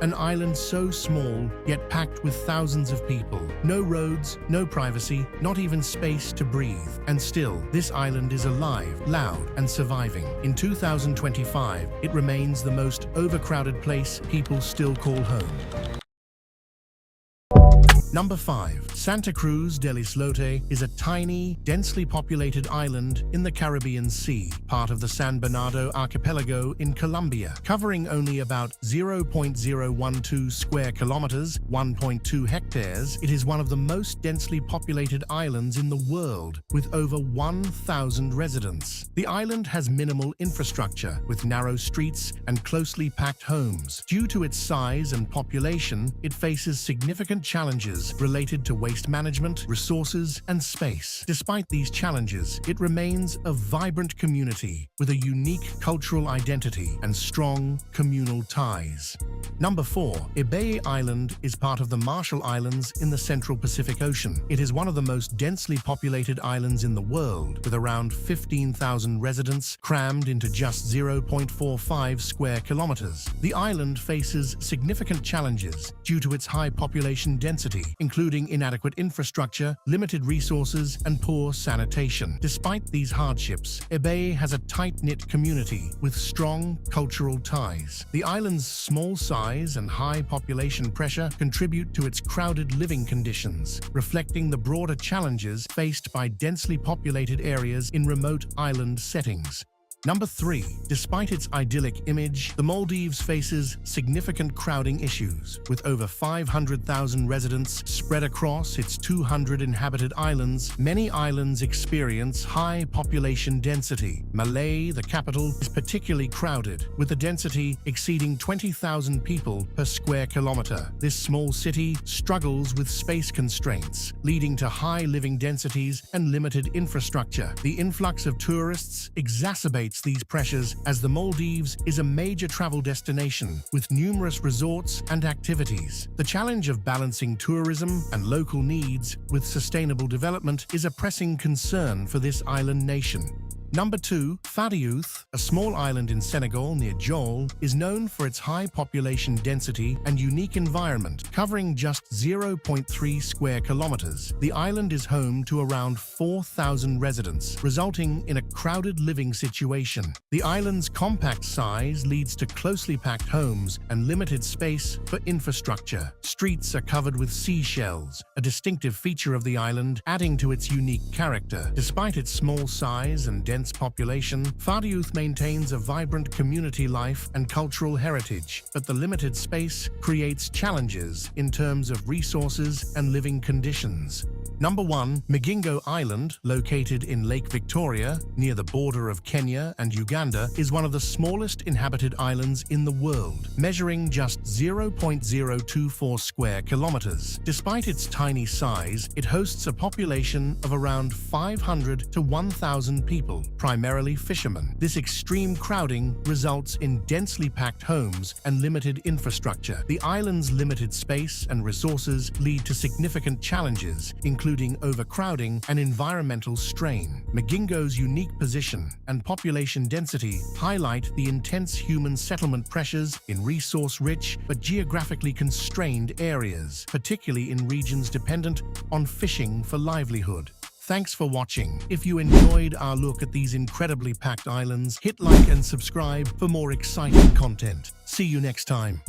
An island so small, yet packed with thousands of people. No roads, no privacy, not even space to breathe. And still, this island is alive, loud, and surviving. In 2025, it remains the most overcrowded place people still call home. Number 5. Santa Cruz del Islote is a tiny, densely populated island in the Caribbean Sea, part of the San Bernardo archipelago in Colombia. Covering only about 0.012 square kilometers, 1.2 hectares, it is one of the most densely populated islands in the world, with over 1,000 residents. The island has minimal infrastructure, with narrow streets and closely packed homes. Due to its size and population, it faces significant challenges related to waste management, resources, and space. Despite these challenges, it remains a vibrant community with a unique cultural identity and strong communal ties. Number 4. Ibae Island is part of the Marshall Islands in the Central Pacific Ocean. It is one of the most densely populated islands in the world, with around 15,000 residents crammed into just 0.45 square kilometers. The island faces significant challenges due to its high population density, including inadequate infrastructure, limited resources, and poor sanitation. Despite these hardships, Ibae has a tight-knit community with strong cultural ties. The island's small size and high population pressure contribute to its crowded living conditions, reflecting the broader challenges faced by densely populated areas in remote island settings. Number 3. Despite its idyllic image, the Maldives faces significant crowding issues. With over 500,000 residents spread across its 200 inhabited islands, many islands experience high population density. Malé, the capital, is particularly crowded, with a density exceeding 20,000 people per square kilometer. This small city struggles with space constraints, leading to high living densities and limited infrastructure. The influx of tourists exacerbates these pressures as the Maldives is a major travel destination with numerous resorts and activities. The challenge of balancing tourism and local needs with sustainable development is a pressing concern for this island nation. Number 2. Fadiouthe, a small island in Senegal near Joal, is known for its high population density and unique environment, covering just 0.3 square kilometers. The island is home to around 4,000 residents, resulting in a crowded living situation. The island's compact size leads to closely packed homes and limited space for infrastructure. Streets are covered with seashells, a distinctive feature of the island, adding to its unique character. Despite its small size and dense population, Fadiouthe maintains a vibrant community life and cultural heritage, but the limited space creates challenges in terms of resources and living conditions. Number 1. Migingo Island, located in Lake Victoria, near the border of Kenya and Uganda, is one of the smallest inhabited islands in the world, measuring just 0.024 square kilometers. Despite its tiny size, it hosts a population of around 500 to 1,000 people, primarily fishermen. This extreme crowding results in densely packed homes and limited infrastructure. The island's limited space and resources lead to significant challenges, including overcrowding and environmental strain. Migingo's unique position and population density highlight the intense human settlement pressures in resource-rich but geographically constrained areas, particularly in regions dependent on fishing for livelihood. Thanks for watching. If you enjoyed our look at these incredibly packed islands, hit like and subscribe for more exciting content. See you next time.